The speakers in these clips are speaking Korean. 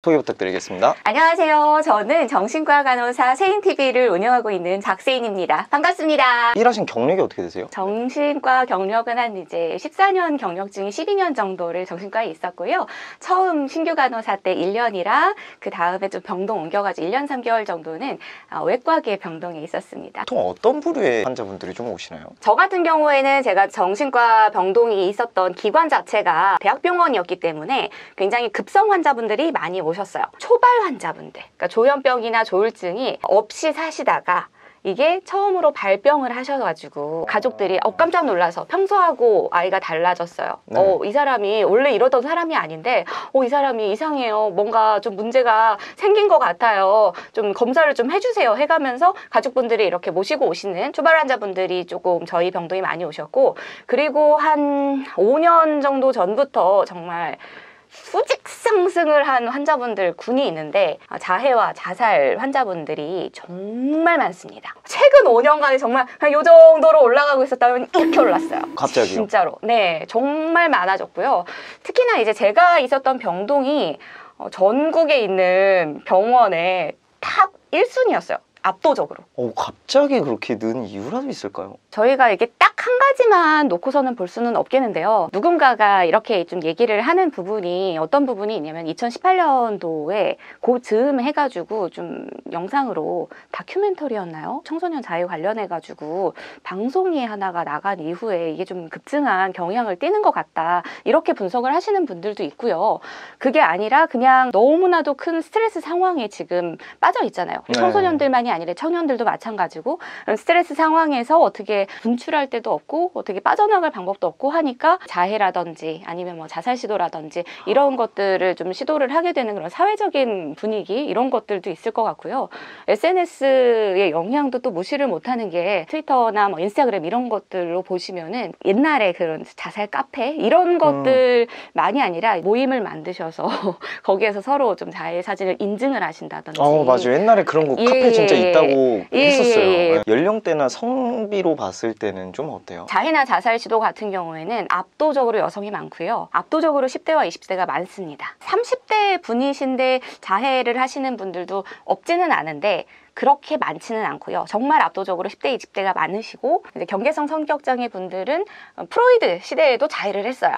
소개 부탁드리겠습니다. 안녕하세요. 저는 정신과 간호사 세인TV를 운영하고 있는 박세인입니다. 반갑습니다. 일하신 경력이 어떻게 되세요? 정신과 경력은 한 이제 14년 경력 중에 12년 정도를 정신과에 있었고요. 처음 신규 간호사 때 1년이랑 그 다음에 좀 병동 옮겨가지고 1년 3개월 정도는 외과계 병동에 있었습니다. 보통 어떤 부류의 환자분들이 좀 오시나요? 저 같은 경우에는 제가 정신과 병동이 있었던 기관 자체가 대학병원이었기 때문에 굉장히 급성 환자분들이 많이 오셨어요. 초발 환자분들, 그러니까 조현병이나 조울증이 없이 사시다가 이게 처음으로 발병을 하셔가지고 가족들이 깜짝 놀라서 평소하고 아이가 달라졌어요. 네. 이 사람이 원래 이러던 사람이 아닌데 이 사람이 이상해요. 뭔가 좀 문제가 생긴 것 같아요. 좀 검사를 좀 해주세요 해가면서 가족분들이 이렇게 모시고 오시는 초발 환자분들이 조금 저희 병동에 많이 오셨고, 그리고 한 5년 정도 전부터 정말 수직 상승을 한 환자분들 군이 있는데 자해와 자살 환자분들이 정말 많습니다. 최근 5년간에 정말 이 정도로 올라가고 있었다면 이렇게 올랐어요. 갑자기요? 진짜로. 네, 정말 많아졌고요. 특히나 이제 제가 있었던 병동이 전국에 있는 병원의 탑 1순위였어요. 압도적으로. 갑자기 그렇게 는 이유라도 있을까요? 저희가 이게 딱 한 가지만 놓고서는 볼 수는 없겠는데요. 누군가가 이렇게 좀 얘기를 하는 부분이 어떤 부분이 있냐면 2018년도에 그 즈음 해가지고 좀 영상으로 다큐멘터리였나요? 청소년 자유 관련해가지고 방송이 하나가 나간 이후에 이게 좀 급증한 경향을 띠는 것 같다. 이렇게 분석을 하시는 분들도 있고요. 그게 아니라 그냥 너무나도 큰 스트레스 상황에 지금 빠져 있잖아요. 네. 청소년들만이 아니라 청년들도 마찬가지고 스트레스 상황에서 어떻게 분출할 때도 없고 어떻게 빠져나갈 방법도 없고 하니까 자해라든지 아니면 뭐 자살 시도라든지 이런 것들을 좀 시도를 하게 되는 그런 사회적인 분위기, 이런 것들도 있을 것 같고요. SNS의 영향도 또 무시를 못하는 게 트위터나 뭐 인스타그램 이런 것들로 보시면은 옛날에 그런 자살 카페 이런 것들만이 아니라 모임을 만드셔서 거기에서 서로 좀 자해 사진을 인증을 하신다든지. 맞아요. 옛날에 그런 거 카페 진짜 있다고 했었어요. 연령대나 성비로 봤을 때는 좀 어때요? 자해나 자살 시도 같은 경우에는 압도적으로 여성이 많고요. 압도적으로 10대와 20대가 많습니다. 30대 분이신데 자해를 하시는 분들도 없지는 않은데 그렇게 많지는 않고요. 정말 압도적으로 10대, 20대가 많으시고, 이제 경계성 성격장애 분들은 프로이드 시대에도 자해를 했어요.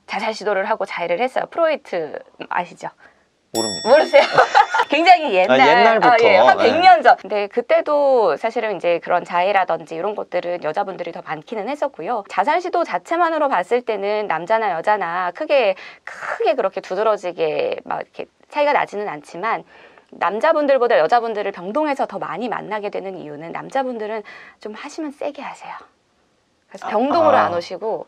자살 시도를 하고 자해를 했어요. 프로이트 아시죠? 모릅니다. 모르세요? 굉장히 옛날부터. 예, 한 100년 전. 근데 그때도 사실은 이제 그런 자해라든지 이런 것들은 여자분들이 더 많기는 했었고요. 자살 시도 자체만으로 봤을 때는 남자나 여자나 크게 그렇게 두드러지게 막 이렇게 차이가 나지는 않지만, 남자분들보다 여자분들을 병동에서 더 많이 만나게 되는 이유는 남자분들은 좀 하시면 세게 하세요. 그래서 병동으로 안 오시고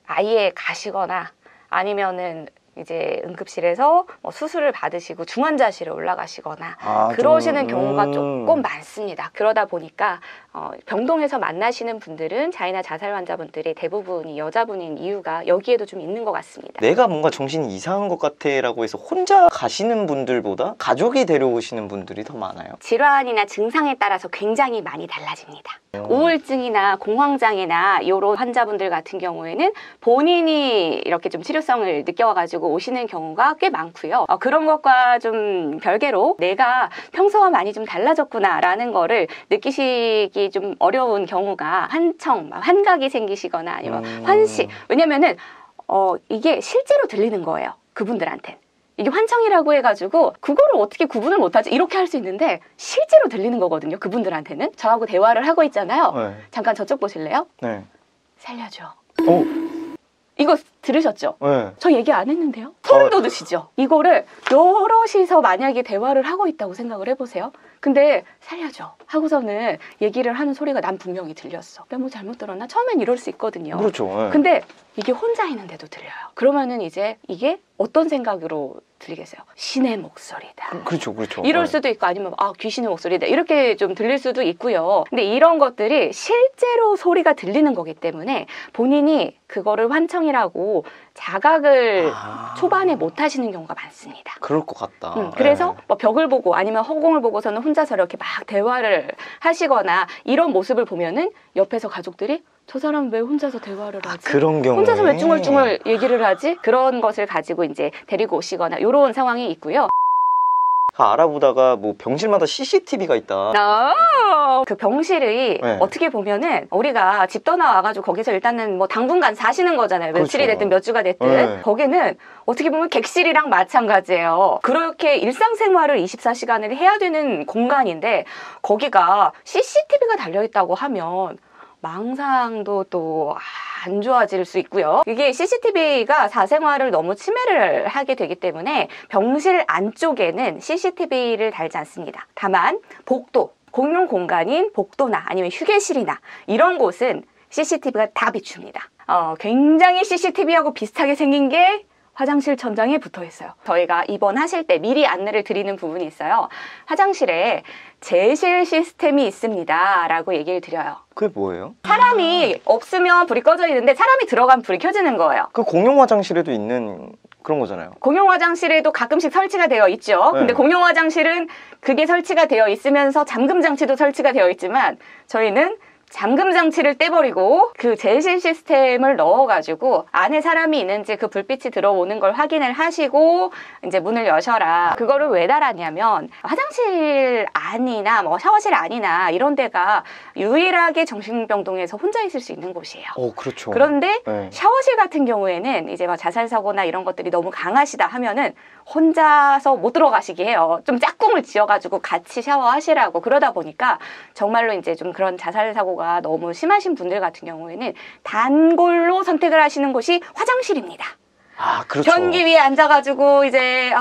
아예 가시거나 아니면은 이제 응급실에서 뭐 수술을 받으시고 중환자실에 올라가시거나 그러시는 경우가 조금 많습니다. 그러다 보니까 병동에서 만나시는 분들은 자해나 자살 환자분들의 대부분이 여자분인 이유가 여기에도 좀 있는 것 같습니다. 내가 뭔가 정신이 이상한 것 같아 라고 해서 혼자 가시는 분들보다 가족이 데려오시는 분들이 더 많아요? 질환이나 증상에 따라서 굉장히 많이 달라집니다. 우울증이나 공황장애나 이런 환자분들 같은 경우에는 본인이 이렇게 좀 치료성을 느껴가지고 오시는 경우가 꽤 많고요. 그런 것과 좀 별개로 내가 평소와 많이 좀 달라졌구나 라는 거를 느끼시기 좀 어려운 경우가 환각이 생기시거나 아니면 환시. 왜냐면은 이게 실제로 들리는 거예요. 그분들한테. 이게 환청이라고 해가지고 그거를 어떻게 구분을 못하지? 이렇게 할 수 있는데 실제로 들리는 거거든요. 그분들한테는. 저하고 대화를 하고 있잖아요. 네. 잠깐 저쪽 보실래요? 네. 살려줘. 이거 들으셨죠? 네. 저 얘기 안 했는데요? 소름 돋으시죠? 이거를 여럿이서 만약에 대화를 하고 있다고 생각을 해보세요. 근데 살려줘 하고서는 얘기를 하는 소리가 난 분명히 들렸어. 내가 뭐 잘못 들었나? 처음엔 이럴 수 있거든요. 그렇죠. 네. 근데 이게 혼자 있는데도 들려요. 그러면은 이제 이게 어떤 생각으로 들리겠어요? 신의 목소리다. 그렇죠. 이럴 수도 있고 아니면 귀신의 목소리다. 이렇게 좀 들릴 수도 있고요. 근데 이런 것들이 실제로 소리가 들리는 거기 때문에 본인이 그거를 환청이라고 자각을 초반에 못 하시는 경우가 많습니다. 그럴 것 같다. 그래서 뭐 벽을 보고 아니면 허공을 보고서는 혼자서 이렇게 막 대화를 하시거나 이런 모습을 보면은 옆에서 가족들이 저 사람 왜 혼자서 대화를 하지? 그런 경우에 혼자서 왜 쭝얼쭝얼 얘기를 하지? 그런 것을 가지고 이제 데리고 오시거나 이런 상황이 있고요. 알아보다가 뭐 병실마다 CCTV가 있다. 그 병실이 네. 어떻게 보면은 우리가 집 떠나와가지고 거기서 일단은 뭐 당분간 사시는 거잖아요. 며칠이 그렇죠. 됐든 몇 주가 됐든. 네. 거기는 어떻게 보면 객실이랑 마찬가지예요. 그렇게 일상생활을 24시간을 해야 되는 공간인데 거기가 CCTV가 달려있다고 하면 망상도 또 안 좋아질 수 있고요. 이게 CCTV가 사생활을 너무 침해를 하게 되기 때문에 병실 안쪽에는 CCTV를 달지 않습니다. 다만 복도, 공용 공간인 복도나 아니면 휴게실이나 이런 곳은 CCTV가 다 비춥니다. 굉장히 CCTV하고 비슷하게 생긴 게 화장실 천장에 붙어 있어요. 저희가 입원하실 때 미리 안내를 드리는 부분이 있어요. 화장실에 제실 시스템이 있습니다 라고 얘기를 드려요. 그게 뭐예요? 사람이 없으면 불이 꺼져 있는데 사람이 들어가면 불이 켜지는 거예요. 그 공용 화장실에도 있는 그런 거잖아요. 공용 화장실에도 가끔씩 설치가 되어 있죠. 근데 네. 공용 화장실은 그게 설치가 되어 있으면서 잠금 장치도 설치가 되어 있지만 저희는 잠금 장치를 떼버리고 그 제실 시스템을 넣어가지고 안에 사람이 있는지 그 불빛이 들어오는 걸 확인을 하시고 이제 문을 여셔라. 그거를 왜 달았냐면 화장실 안이나 뭐 샤워실 안이나 이런 데가 유일하게 정신병동에서 혼자 있을 수 있는 곳이에요. 그렇죠. 그런데 네. 샤워실 같은 경우에는 이제 막 자살 사고나 이런 것들이 너무 강하시다 하면은 혼자서 못 들어가시게 해요. 좀 짝꿍을 지어가지고 같이 샤워하시라고. 그러다 보니까 정말로 이제 좀 그런 자살 사고가 너무 심하신 분들 같은 경우에는 단골로 선택을 하시는 곳이 화장실입니다. 그렇죠. 변기 위에 앉아가지고 이제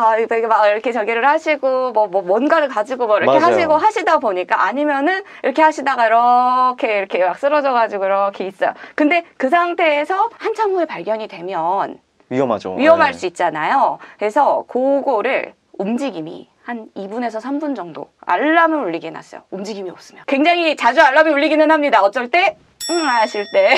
막 이렇게 저기를 하시고 뭐 뭔가를 가지고 뭐 이렇게 맞아요. 하시고 하시다 보니까 아니면은 이렇게 하시다가 이렇게 막 쓰러져가지고 이렇게 있어요. 근데 그 상태에서 한참 후에 발견이 되면 위험하죠. 위험할 네. 수 있잖아요. 그래서 그거를 움직임이 한 2분에서 3분 정도 알람을 울리게 해놨어요. 움직임이 없으면. 굉장히 자주 알람이 울리기는 합니다. 어쩔 때 하실 때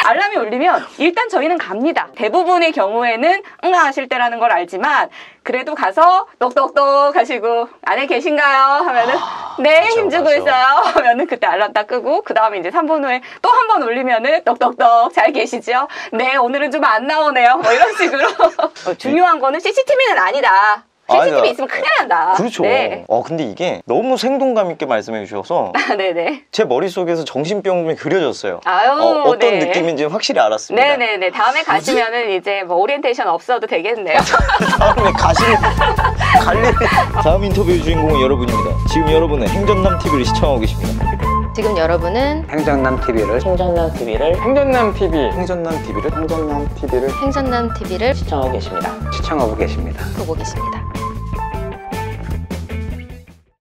알람이 울리면 일단 저희는 갑니다. 대부분의 경우에는 하실 때라는 걸 알지만 그래도 가서 똑똑똑 하시고 안에 계신가요? 하면은 네, 맞아, 힘주고 맞아. 있어요. 하면은 그때 알람 딱 끄고 그 다음에 이제 3분 후에 또 한 번 울리면은 똑똑똑 잘 계시죠? 네, 오늘은 좀 안 나오네요. 뭐 이런 식으로. 중요한 거는 CCTV는 아니다. CCTV 아니다. 있으면 큰일 난다. 그렇죠. 네. 근데 이게 너무 생동감 있게 말씀해 주셔서 네네. 제 머릿속에서 정신병이 그려졌어요. 아유, 어떤 네. 느낌인지 확실히 알았습니다. 네네네. 다음에 가시면은 이제 뭐 오리엔테이션 없어도 되겠네요. 다음에 갈 일이. 다음 인터뷰 주인공은 여러분입니다. 지금 여러분은 행전남 TV를 시청하고 계십니다. 지금 여러분은 행정남 TV를 행전남 TV를 행정남 TV 행전남 TV를 행전남 TV를 행전남 TV를 시청하고 계십니다. 시청하고 계십니다. 보고 계십니다.